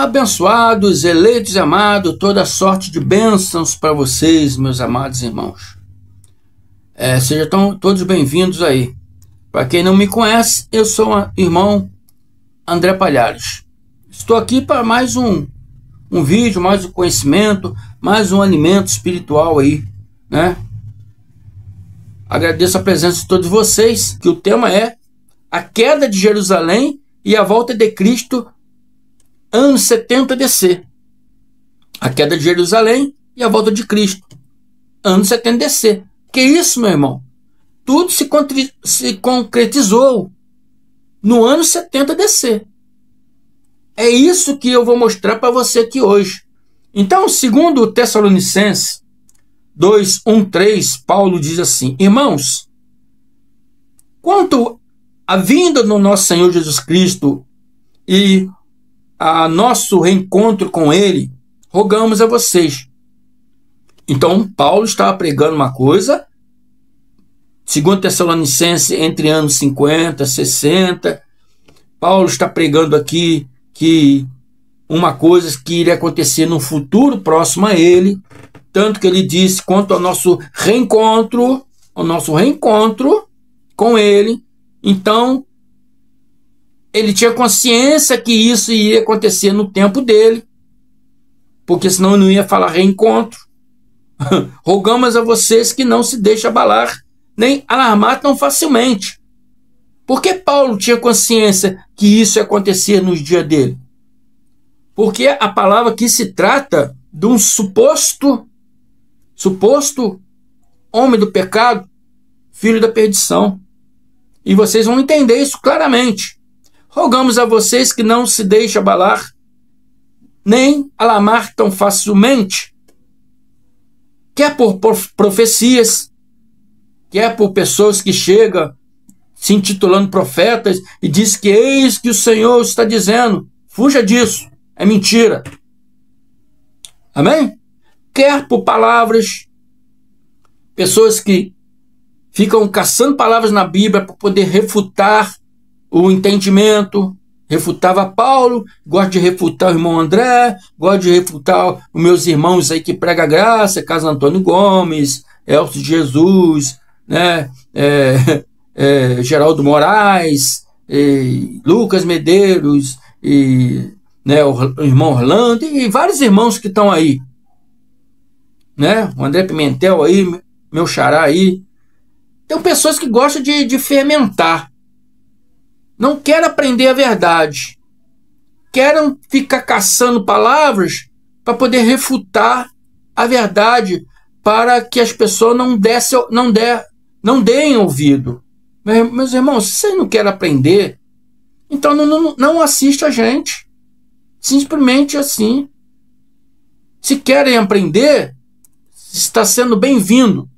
Abençoados, eleitos e amados, toda sorte de bênçãos para vocês, meus amados irmãos. Sejam todos bem-vindos aí. Para quem não me conhece, eu sou o irmão André Palhares. Estou aqui para mais um vídeo, mais um conhecimento, mais um alimento espiritual aí, né? Agradeço a presença de todos vocês, que o tema é a queda de Jerusalém e a volta de Cristo, anos 70 DC. A queda de Jerusalém e a volta de Cristo, anos 70 DC. Que isso, meu irmão? Tudo se concretizou no ano 70 DC. É isso que eu vou mostrar para você aqui hoje. Então, segundo Tessalonicenses 2:1-3, Paulo diz assim: irmãos, quanto à vinda do nosso Senhor Jesus Cristo e a nosso reencontro com Ele, rogamos a vocês. Então, Paulo estava pregando uma coisa, segundo Tessalonicenses, entre anos 50, 60. Paulo está pregando aqui que uma coisa que iria acontecer no futuro próximo a ele, tanto que ele disse quanto ao nosso reencontro com ele. Então, ele tinha consciência que isso ia acontecer no tempo dele, porque senão ele não ia falar reencontro. Rogamos a vocês que não se deixem abalar, nem alarmar tão facilmente. Por que Paulo tinha consciência que isso ia acontecer nos dias dele? Porque a palavra aqui se trata de um suposto homem do pecado, filho da perdição. E vocês vão entender isso claramente. Rogamos a vocês que não se deixem abalar, nem alarmar tão facilmente, quer por profecias, quer por pessoas que chegam se intitulando profetas e diz que eis que o Senhor está dizendo. Fuja disso, é mentira. Amém? Quer por palavras, pessoas que ficam caçando palavras na Bíblia para poder refutar o entendimento. Refutava Paulo, gosto de refutar o irmão André, gosto de refutar os meus irmãos aí que pregam a graça, Carlos Antônio Gomes, Elcio de Jesus, né? Geraldo Moraes, Lucas Medeiros, né, o irmão Orlando, e vários irmãos que estão aí, né? O André Pimentel aí, meu xará aí. Tem pessoas que gostam de fermentar, não querem aprender a verdade, querem ficar caçando palavras para poder refutar a verdade, para que as pessoas não deem ouvido. Meus irmãos, se vocês não querem aprender, então não assista a gente. Simplesmente assim. Se querem aprender, está sendo bem-vindo.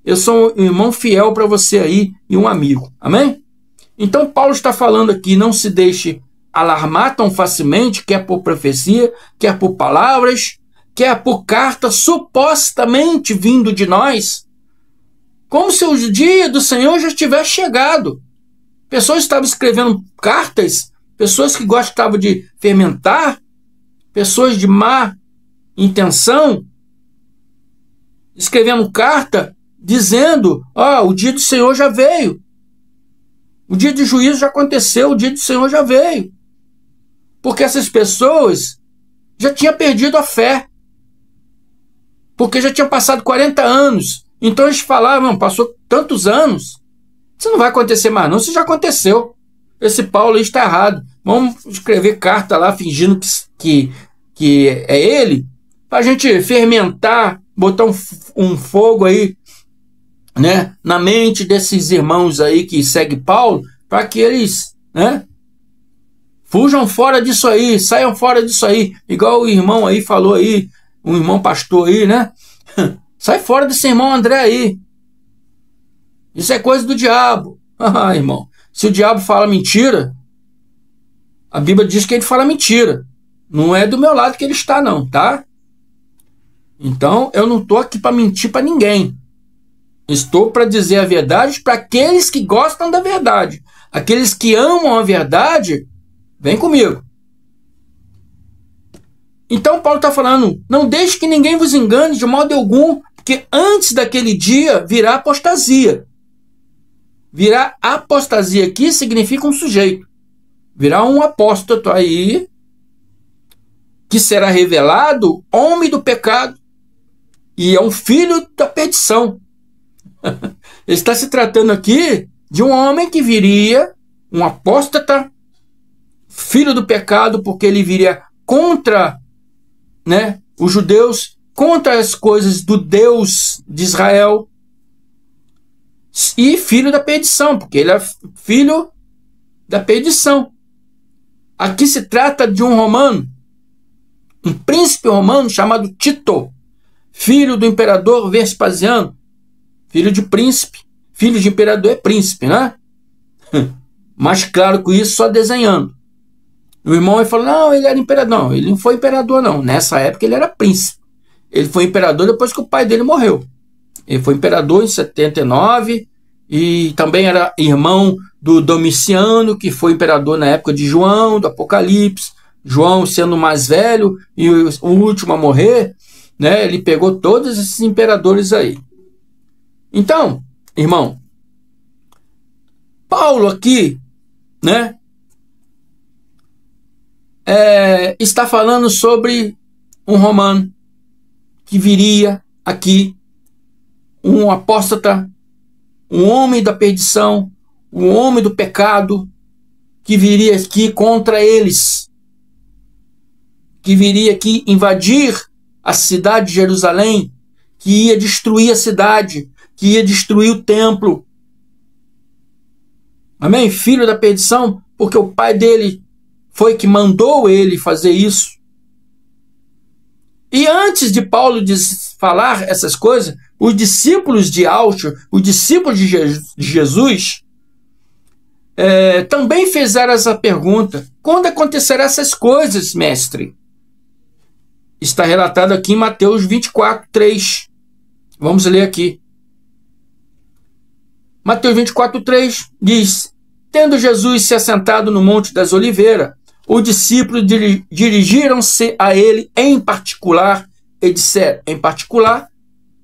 Eu sou um irmão fiel para você aí e um amigo. Amém? Então Paulo está falando aqui, não se deixe alarmar tão facilmente, quer por profecia, quer por palavras, quer por carta supostamente vindo de nós, como se o dia do Senhor já tivesse chegado. Pessoas estavam escrevendo cartas, pessoas que gostavam de fermentar, pessoas de má intenção, escrevendo carta dizendo: o dia do Senhor já veio. O dia de juízo já aconteceu, o dia do Senhor já veio. Porque essas pessoas já tinham perdido a fé. Porque já tinham passado 40 anos. Então eles falavam: passou tantos anos, isso não vai acontecer mais não, isso já aconteceu. Esse Paulo aí está errado. Vamos escrever carta lá fingindo que é ele, para a gente fermentar, botar um fogo aí, né, na mente desses irmãos aí que seguem Paulo, para que eles, né, fujam fora disso aí, saiam fora disso aí, igual o irmão aí falou aí, um irmão pastor aí, né? Sai fora desse irmão André aí. Isso é coisa do diabo. Irmão, se o diabo fala mentira, a Bíblia diz que ele fala mentira. Não é do meu lado que ele está não, tá? Então, eu não estou aqui para mentir para ninguém. Estou para dizer a verdade para aqueles que gostam da verdade. Aqueles que amam a verdade, vem comigo. Então Paulo está falando, não deixe que ninguém vos engane de modo algum, porque antes daquele dia virá apostasia. Virá apostasia aqui significa um sujeito. Virá um apóstata aí, que será revelado homem do pecado, e é um filho da perdição. Ele está se tratando aqui de um homem que viria, um apóstata, filho do pecado, porque ele viria contra, né, os judeus, contra as coisas do Deus de Israel, e filho da perdição, porque ele é filho da perdição. Aqui se trata de um romano, um príncipe romano chamado Tito, filho do imperador Vespasiano, filho de príncipe, filho de imperador é príncipe, né? Mas claro com isso só desenhando. O irmão falou, não, ele era imperador. Não, ele não foi imperador não, nessa época ele era príncipe. Ele foi imperador depois que o pai dele morreu. Ele foi imperador em 79 e também era irmão do Domiciano, que foi imperador na época de João, do Apocalipse. João sendo o mais velho e o último a morrer, né? Ele pegou todos esses imperadores aí. Então, irmão, Paulo aqui, né, está falando sobre um romano que viria aqui, um apóstata, um homem da perdição, um homem do pecado, que viria aqui contra eles, que viria aqui invadir a cidade de Jerusalém, que ia destruir a cidade, que ia destruir o templo. Amém? Filho da perdição, porque o pai dele foi que mandou ele fazer isso. E antes de Paulo falar essas coisas, os discípulos de Alcho, os discípulos de Jesus, também fizeram essa pergunta: quando acontecerão essas coisas, mestre? Está relatado aqui em Mateus 24, 3. Vamos ler aqui. Mateus 24, 3 diz: tendo Jesus se assentado no Monte das Oliveiras, os discípulos dirigiram-se a ele em particular e disseram, em particular,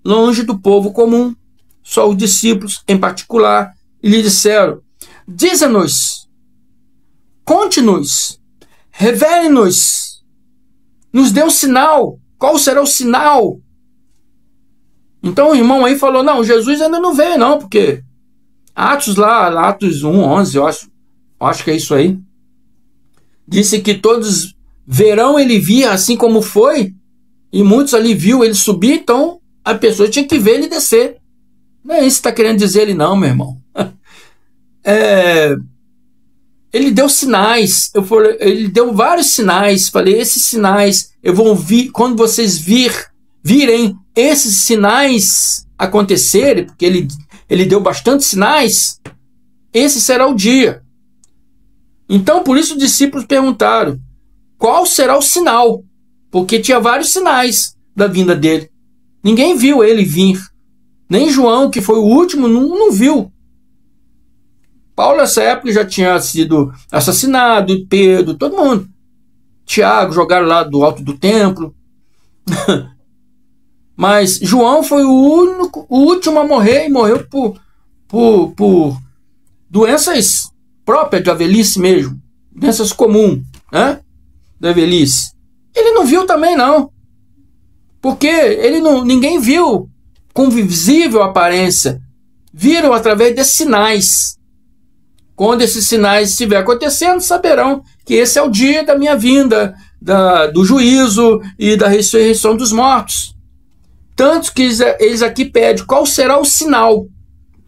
longe do povo comum, só os discípulos em particular, e lhe disseram: dize-nos, conte-nos, revele-nos, nos dê um sinal. Qual será o sinal? Então o irmão aí falou: não, Jesus ainda não veio não, porque Atos 1:11, eu acho que é isso aí, disse que todos verão ele vir assim como foi, e muitos ali viu ele subir, então a pessoa tinha que ver ele descer. Não é isso que está querendo dizer ele não, meu irmão. Ele deu sinais, ele deu vários sinais. Falei, esses sinais eu vou vir, quando vocês virem esses sinais acontecerem, porque ele deu bastante sinais, esse será o dia. Então por isso os discípulos perguntaram: qual será o sinal? Porque tinha vários sinais da vinda dele. Ninguém viu ele vir. Nem João, que foi o último, não viu. Paulo nessa época já tinha sido assassinado, Pedro, todo mundo. Tiago jogaram lá do alto do templo. Mas João foi o último a morrer, e morreu por doenças próprias da velhice mesmo. Doenças comuns, né? Da velhice. Ele não viu também não. Porque ninguém viu com visível aparência. Viram através de sinais. Quando esses sinais estiverem acontecendo, saberão que esse é o dia da minha vinda, do juízo e da ressurreição dos mortos. Tanto que eles aqui pedem: qual será o sinal?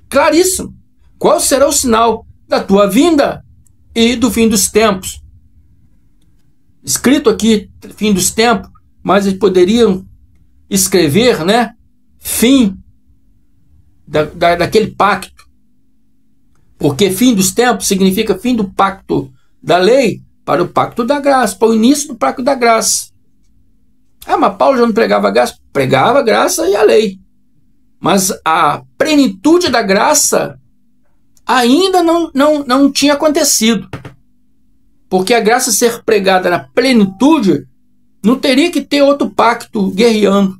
Claríssimo. Qual será o sinal da tua vinda e do fim dos tempos? Escrito aqui, fim dos tempos, mas eles poderiam escrever, né? Fim daquele pacto. Porque fim dos tempos significa fim do pacto da lei para o pacto da graça, para o início do pacto da graça. Ah, mas Paulo já não pregava graça? Pregava a graça e a lei. Mas a plenitude da graça ainda não tinha acontecido. Porque a graça ser pregada na plenitude, não teria que ter outro pacto guerreando.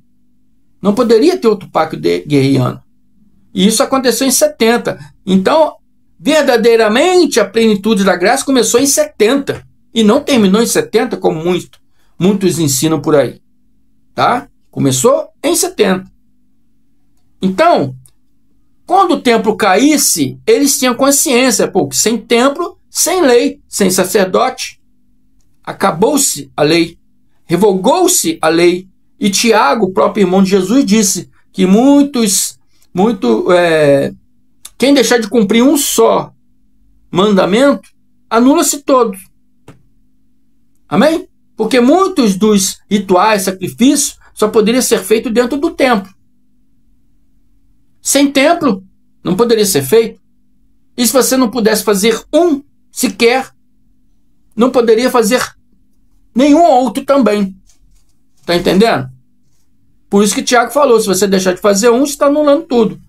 Não poderia ter outro pacto guerreando. E isso aconteceu em 70. Então, verdadeiramente, a plenitude da graça começou em 70. E não terminou em 70, como muitos ensinam por aí. Tá? Começou em 70. Então, quando o templo caísse, eles tinham consciência, porque sem templo, sem lei, sem sacerdote, acabou-se a lei, revogou-se a lei. E Tiago, o próprio irmão de Jesus, disse que quem deixar de cumprir um só mandamento, anula-se todos. Amém? Porque muitos dos rituais, sacrifícios, só poderiam ser feitos dentro do templo. Sem templo, não poderia ser feito. E se você não pudesse fazer um sequer, não poderia fazer nenhum outro também. Está entendendo? Por isso que Tiago falou, se você deixar de fazer um, você está anulando tudo.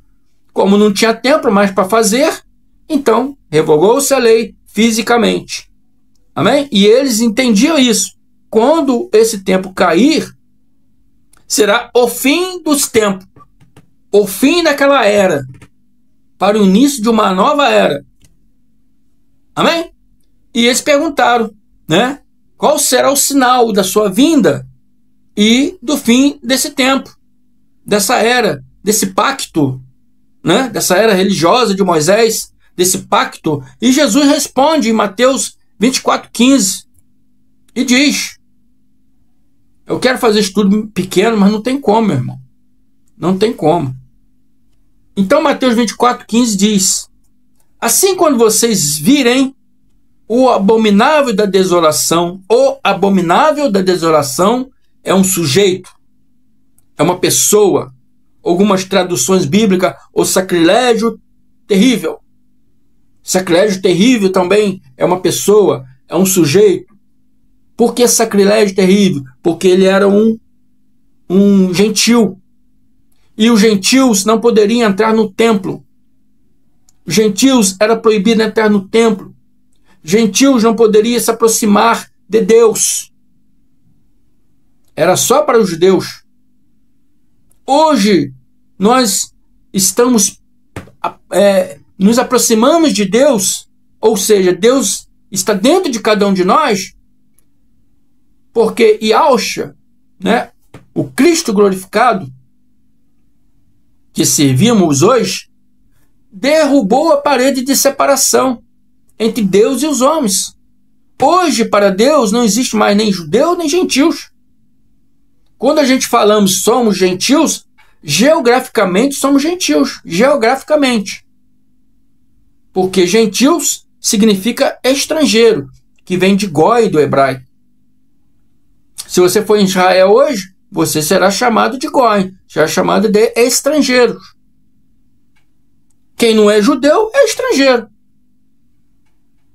Como não tinha templo mais para fazer, então revogou-se a lei fisicamente. Amém? E eles entendiam isso. Quando esse tempo cair, será o fim dos tempos. O fim daquela era. Para o início de uma nova era. Amém? E eles perguntaram, né? Qual será o sinal da sua vinda e do fim desse tempo, dessa era, desse pacto, né? Dessa era religiosa de Moisés, desse pacto. E Jesus responde em Mateus 24:15 e diz: eu quero fazer estudo pequeno, mas não tem como, meu irmão. Não tem como. Então Mateus 24:15 diz: assim, quando vocês virem o abominável da desolação, o abominável da desolação é um sujeito, é uma pessoa. Algumas traduções bíblicas, o sacrilégio terrível. Sacrilégio terrível também é uma pessoa, é um sujeito. Por que sacrilégio terrível? Porque ele era um gentil. E os gentios não poderiam entrar no templo. Os gentios era proibido entrar no templo. Gentios não poderiam se aproximar de Deus. Era só para os judeus. Hoje, nós estamos nos aproximamos de Deus, ou seja, Deus está dentro de cada um de nós, porque Yahushua, né, o Cristo glorificado, que servimos hoje, derrubou a parede de separação entre Deus e os homens. Hoje, para Deus, não existe mais nem judeus nem gentios. Quando a gente falamos somos gentios, geograficamente somos gentios. Geograficamente. Porque gentios significa estrangeiro, que vem de goi do hebraico. Se você for em Israel hoje, você será chamado de goi, será chamado de estrangeiro. Quem não é judeu é estrangeiro.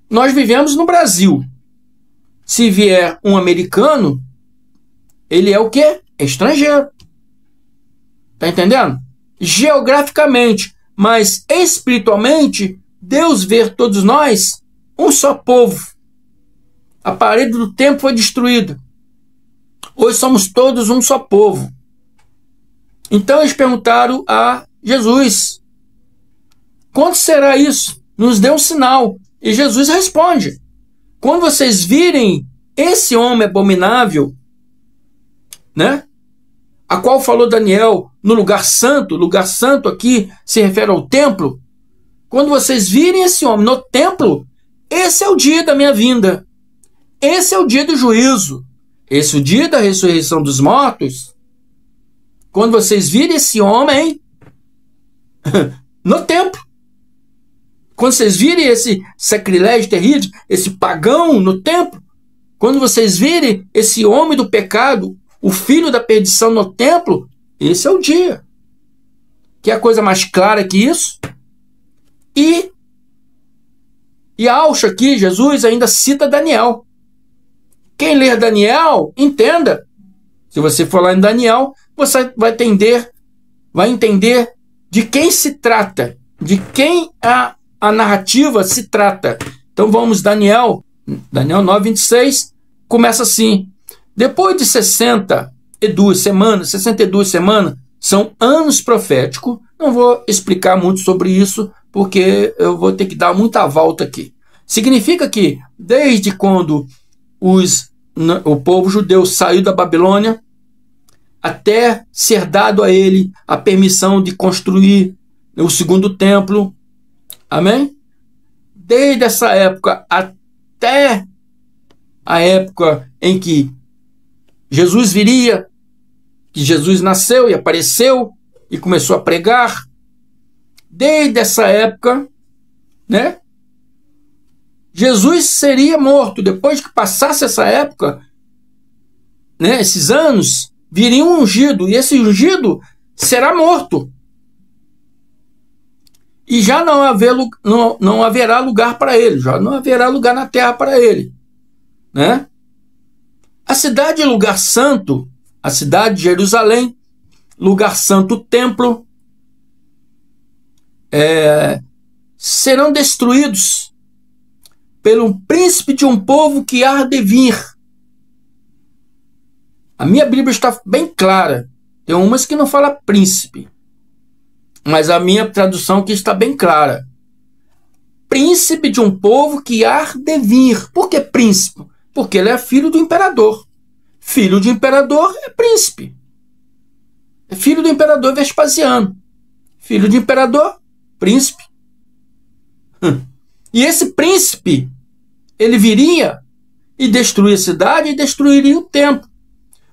Nós vivemos no Brasil. Se vier um americano, ele é o quê? É estrangeiro. Tá entendendo? Geograficamente, mas espiritualmente, Deus vê todos nós um só povo. A parede do tempo foi destruída. Hoje somos todos um só povo. Então eles perguntaram a Jesus: quando será isso? Nos dê um sinal. E Jesus responde: quando vocês virem esse homem abominável, né, a qual falou Daniel no lugar santo aqui se refere ao templo. Quando vocês virem esse homem no templo, esse é o dia da minha vinda. Esse é o dia do juízo. Esse é o dia da ressurreição dos mortos. Quando vocês virem esse homem no templo. Quando vocês virem esse sacrilégio terrível, esse pagão no templo. Quando vocês virem esse homem do pecado, o filho da perdição no templo, esse é o dia. Quer coisa mais clara que isso? E Yahushua aqui, Jesus, ainda cita Daniel. Quem ler Daniel, entenda. Se você for lá em Daniel, você vai entender de quem se trata, de quem a narrativa se trata. Então vamos, Daniel 9:26, começa assim: Depois de 62 semanas são anos proféticos. Não vou explicar muito sobre isso, porque eu vou ter que dar muita volta aqui. Significa que, desde quando o povo judeu saiu da Babilônia, até ser dado a ele a permissão de construir o segundo templo, amém? Desde essa época até a época em que Jesus viria, que Jesus nasceu e apareceu e começou a pregar, desde essa época, né? Jesus seria morto. Depois que passasse essa época, né, esses anos, viria um ungido, e esse ungido será morto. E já não haverá lugar para ele, já não haverá lugar na terra para ele, né? A cidade é lugar santo, a cidade de Jerusalém, lugar santo, templo, serão destruídos pelo príncipe de um povo que há de vir. A minha Bíblia está bem clara. Tem umas que não fala príncipe, mas a minha tradução aqui está bem clara. Príncipe de um povo que há de vir. Por que príncipe? Porque ele é filho do imperador. Filho de imperador é príncipe. É filho do imperador Vespasiano. Filho de imperador, príncipe. E esse príncipe, ele viria e destruir a cidade e destruiria o templo.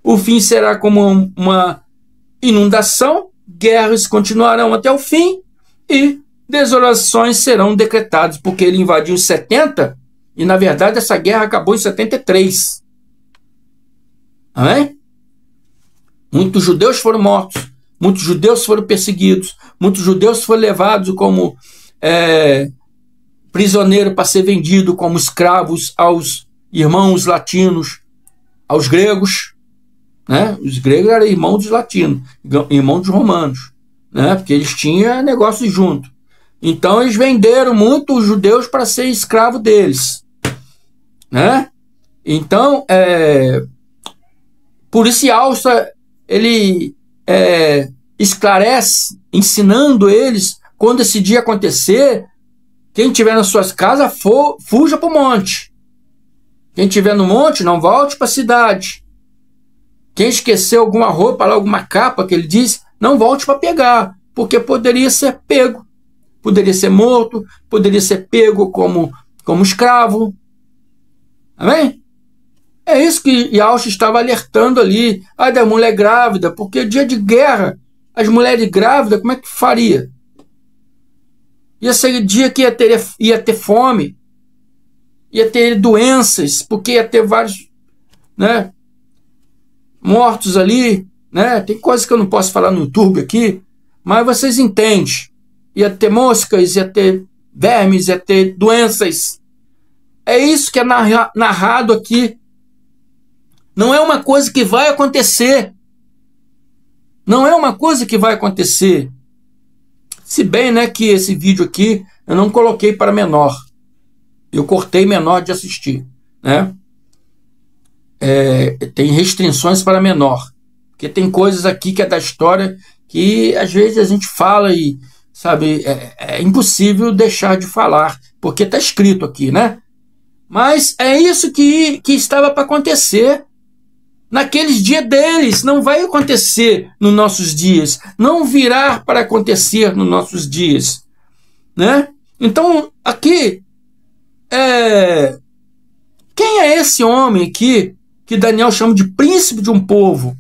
O fim será como uma inundação, guerras continuarão até o fim e desolações serão decretadas, porque ele invadiu em 70 e, na verdade, essa guerra acabou em 73. Amém? Muitos judeus foram mortos, muitos judeus foram perseguidos, muitos judeus foram levados como prisioneiro para ser vendido como escravos aos irmãos latinos, aos gregos, né? Os gregos eram irmãos dos latinos, irmãos dos romanos, né? Porque eles tinham negócios junto. Então eles venderam muitos judeus para ser escravo deles, né? Então, por isso Alça, ele esclarece, ensinando eles, quando esse dia acontecer, quem estiver nas suas casas, fuja para o monte. Quem estiver no monte, não volte para a cidade. Quem esqueceu alguma roupa, alguma capa que ele diz, não volte para pegar, porque poderia ser pego, poderia ser morto, poderia ser pego como escravo. Amém? É isso que Yaush estava alertando ali. Da mulher grávida, porque dia de guerra, as mulheres grávidas, como é que faria? Ia ser dia que ia ter fome, ia ter doenças, porque ia ter vários, né, mortos ali, né? Tem coisas que eu não posso falar no YouTube aqui, mas vocês entendem. Ia ter moscas, ia ter vermes, ia ter doenças. É isso que é narrado aqui. Não é uma coisa que vai acontecer. Não é uma coisa que vai acontecer. Se bem, né, que esse vídeo aqui eu não coloquei para menor. Eu cortei menor de assistir, né? Tem restrições para menor. Porque tem coisas aqui que é da história que às vezes a gente fala e, sabe, é impossível deixar de falar, porque está escrito aqui, né? Mas é isso que estava para acontecer naqueles dias deles. Não vai acontecer nos nossos dias. Não virá para acontecer nos nossos dias, né? Então, aqui, quem é esse homem aqui que Daniel chama de príncipe de um povo?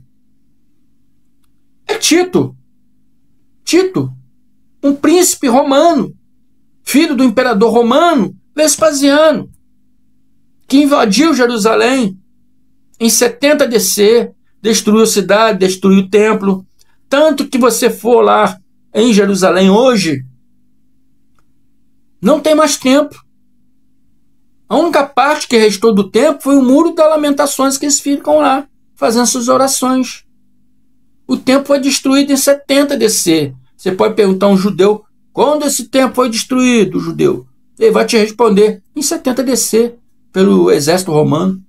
É Tito. Tito, um príncipe romano, filho do imperador romano Vespasiano, que invadiu Jerusalém em 70 DC, destruiu a cidade, destruiu o templo. Tanto que você for lá em Jerusalém hoje, não tem mais templo. A única parte que restou do templo foi o muro das lamentações, que eles ficam lá fazendo suas orações. O templo foi destruído em 70 DC. Você pode perguntar a um judeu, quando esse templo foi destruído, judeu? Ele vai te responder, em 70 DC, pelo exército romano.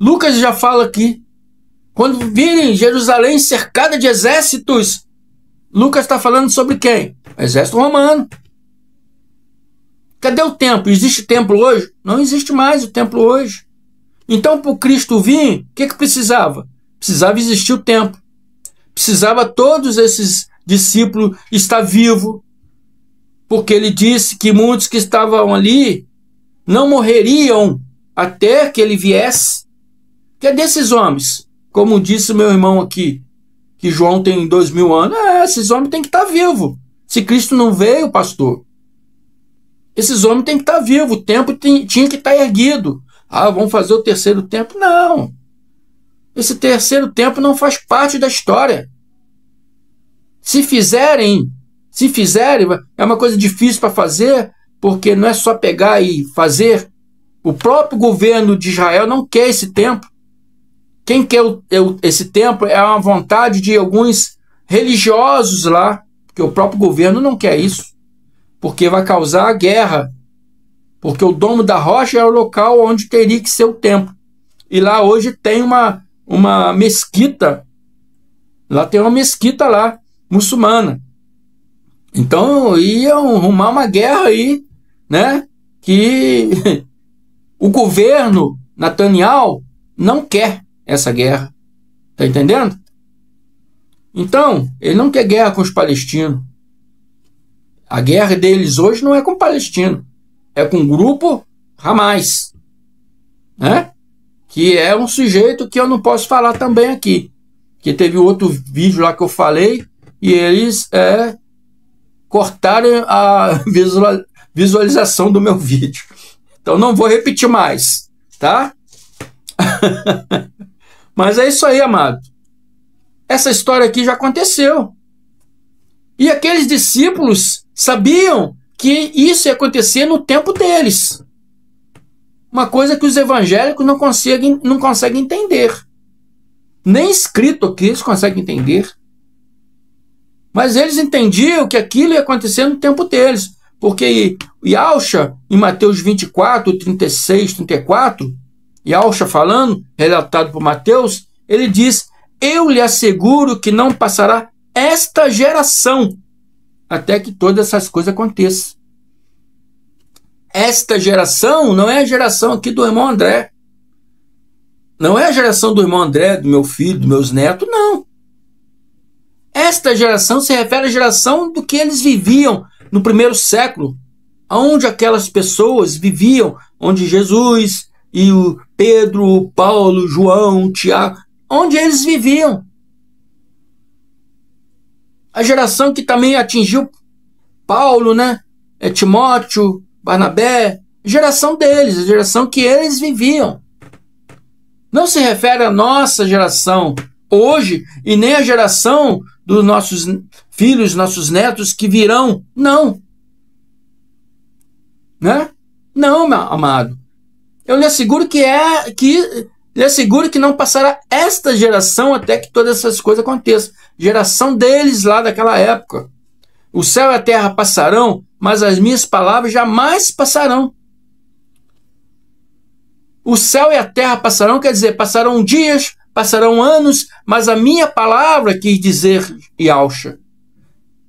Lucas já fala aqui. Quando virem Jerusalém cercada de exércitos, Lucas está falando sobre quem? O exército romano. Cadê o templo? Existe templo hoje? Não existe mais o templo hoje. Então, para o Cristo vir, o que precisava? Precisava existir o templo. Precisava todos esses discípulos estar vivos. Porque ele disse que muitos que estavam ali não morreriam até que ele viesse. Cadê esses homens? Como disse meu irmão aqui, que João tem 2000 anos. Esses homens têm que estar vivos. Se Cristo não veio, pastor, esses homens têm que estar vivos. O templo tinha que estar erguido. Vamos fazer o terceiro templo? Não. Esse terceiro templo não faz parte da história. Se fizerem, é uma coisa difícil para fazer, porque não é só pegar e fazer. O próprio governo de Israel não quer esse templo. Quem quer esse templo é uma vontade de alguns religiosos lá, porque o próprio governo não quer isso, porque vai causar guerra, porque o domo da rocha é o local onde teria que ser o templo. E lá hoje tem uma mesquita, lá, muçulmana. Então iam arrumar uma guerra aí, né? Que o governo Netanyahu não quer essa guerra. Tá entendendo? Então, ele não quer guerra com os palestinos. A guerra deles hoje não é com o palestino, é com o grupo Hamas, né? Que é um sujeito que eu não posso falar também aqui, que teve outro vídeo lá que eu falei e eles cortaram a visualização do meu vídeo. Então não vou repetir mais, tá? Mas é isso aí, amado. Essa história aqui já aconteceu. E aqueles discípulos sabiam que isso ia acontecer no tempo deles. Uma coisa que os evangélicos não conseguem entender. Nem escrito aqui eles conseguem entender. Mas eles entendiam que aquilo ia acontecer no tempo deles. Porque Yahshua, em Mateus 24, 36, 34, Yahshua falando, relatado por Mateus, ele diz: eu lhe asseguro que não passará esta geração até que todas essas coisas aconteçam. Esta geração não é a geração aqui do irmão André. Não é a geração do irmão André, do meu filho, dos meus netos, não. Esta geração se refere à geração do que eles viviam no primeiro século, onde aquelas pessoas viviam, onde Jesus e o Pedro, Paulo, João, Tiago, onde eles viviam. A geração que também atingiu Paulo, né? Timóteo, Barnabé, geração deles, a geração que eles viviam. Não se refere à nossa geração hoje e nem à geração dos nossos filhos, nossos netos que virão. Não. Né? Não, meu amado. Eu lhe asseguro que não passará esta geração até que todas essas coisas aconteçam. Geração deles lá daquela época. O céu e a terra passarão, mas as minhas palavras jamais passarão. O céu e a terra passarão, quer dizer, passarão dias, passarão anos, mas a minha palavra, quis dizer Yahshua,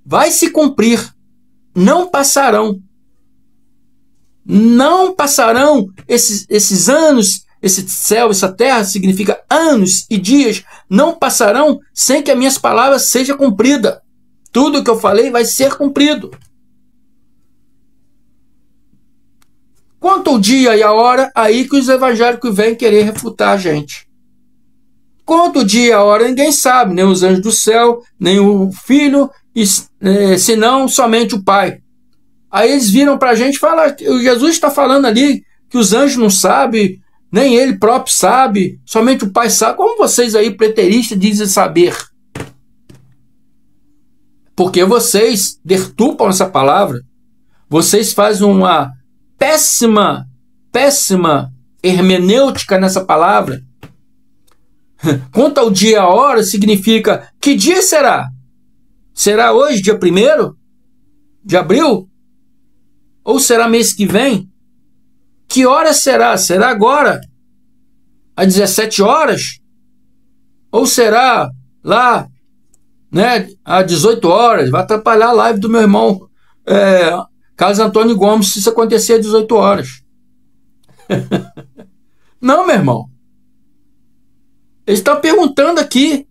vai se cumprir. Não passarão. Não passarão esses anos, esse céu, essa terra, significa anos e dias, não passarão sem que as minhas palavras sejam cumpridas. Tudo o que eu falei vai ser cumprido. Quanto ao dia e a hora, aí que os evangélicos vêm querer refutar a gente. Quanto ao dia e a hora, ninguém sabe, nem os anjos do céu, nem o Filho, senão somente o Pai. Aí eles viram para a gente e falam, Jesus está falando ali que os anjos não sabem, nem ele próprio sabe, somente o Pai sabe. Como vocês aí, preteristas, dizem saber? Porque vocês deturpam essa palavra, vocês fazem uma péssima hermenêutica nessa palavra. Quanto ao dia e a hora, significa, que dia será? Será hoje, dia 1º de abril? Ou será mês que vem? Que hora será? Será agora? às 17 horas? Ou será lá, né, às 18 horas? Vai atrapalhar a live do meu irmão Carlos Antônio Gomes se isso acontecer às 18 horas. Não, meu irmão. Ele está perguntando aqui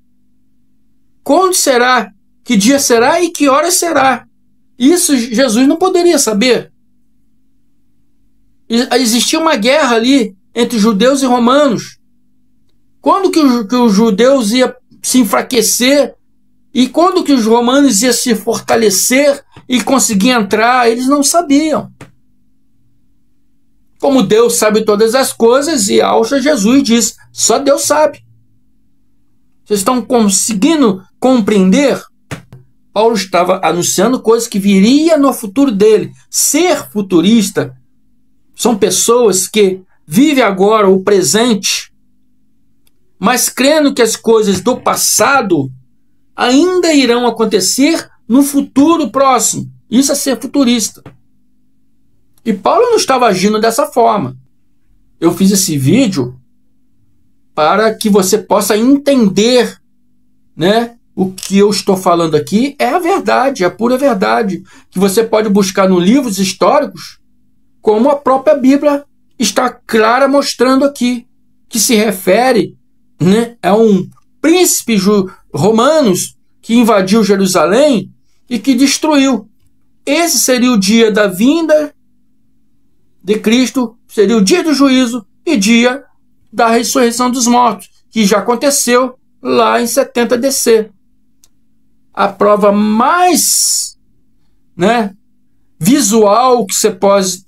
quando será, que dia será e que hora será. Isso Jesus não poderia saber. Existia uma guerra ali entre judeus e romanos. Quando que os judeus iam se enfraquecer e quando que os romanos iam se fortalecer e conseguir entrar, eles não sabiam. Como Deus sabe todas as coisas, e alça Jesus diz, só Deus sabe. Vocês estão conseguindo compreender? Paulo estava anunciando coisas que viria no futuro dele. Ser futurista são pessoas que vivem agora o presente, mas crendo que as coisas do passado ainda irão acontecer no futuro próximo. Isso é ser futurista. E Paulo não estava agindo dessa forma. Eu fiz esse vídeo para que você possa entender, né? O que eu estou falando aqui é a verdade, é a pura verdade, que você pode buscar nos livros históricos, como a própria Bíblia está clara mostrando aqui, que se refere, né, a um príncipe romano que invadiu Jerusalém e que destruiu. Esse seria o dia da vinda de Cristo, seria o dia do juízo e dia da ressurreição dos mortos, que já aconteceu lá em 70 DC. A prova mais, né, visual que você pode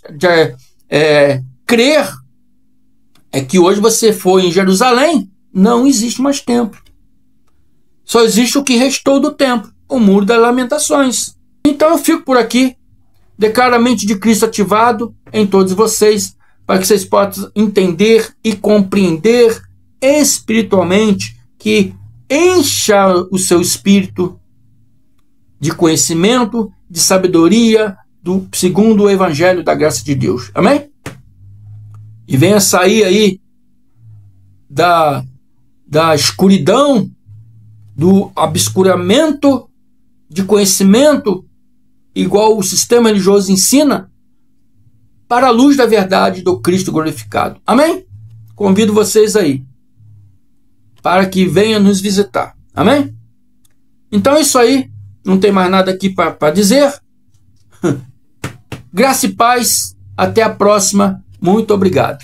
crer é que hoje você foi em Jerusalém, não existe mais templo. Só existe o que restou do templo, o Muro das Lamentações. Então eu fico por aqui, declaro a mente de Cristo ativado em todos vocês, para que vocês possam entender e compreender espiritualmente, que encha o seu espírito de conhecimento, de sabedoria, segundo o Evangelho da graça de Deus. Amém? E venha sair aí da escuridão, do obscuramento de conhecimento, igual o sistema religioso ensina, para a luz da verdade do Cristo glorificado. Amém? Convido vocês aí, para que venham nos visitar. Amém? Então é isso aí. Não tem mais nada aqui para dizer. Graça e paz. Até a próxima. Muito obrigado.